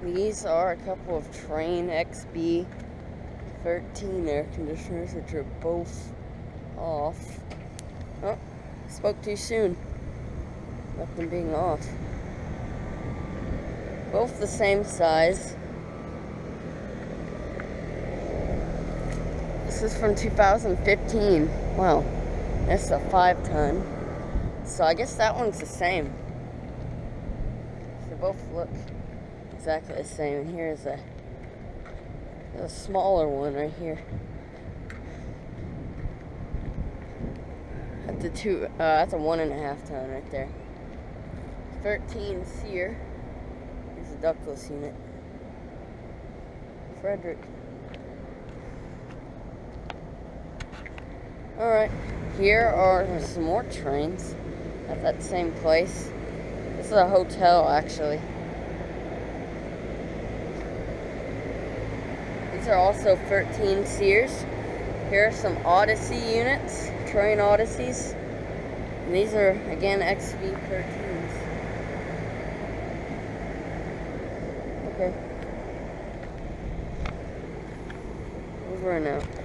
These are a couple of Trane XB13 air conditioners, which are both off. Oh, spoke too soon about them being off. Both the same size. This is from 2015. Wow, that's a 5-ton. So I guess that one's the same. They both look exactly the same. And here's a smaller one right here. That's a 1.5 ton right there. 13 SEER. Here's a ductless unit. Frederick. Alright, here are some more trains at that same place. This is a hotel, actually. These are also 13 SEERs. Here are some Odyssey units, Trane Odysseys. And these are, again, XB13s. Okay. Over and out.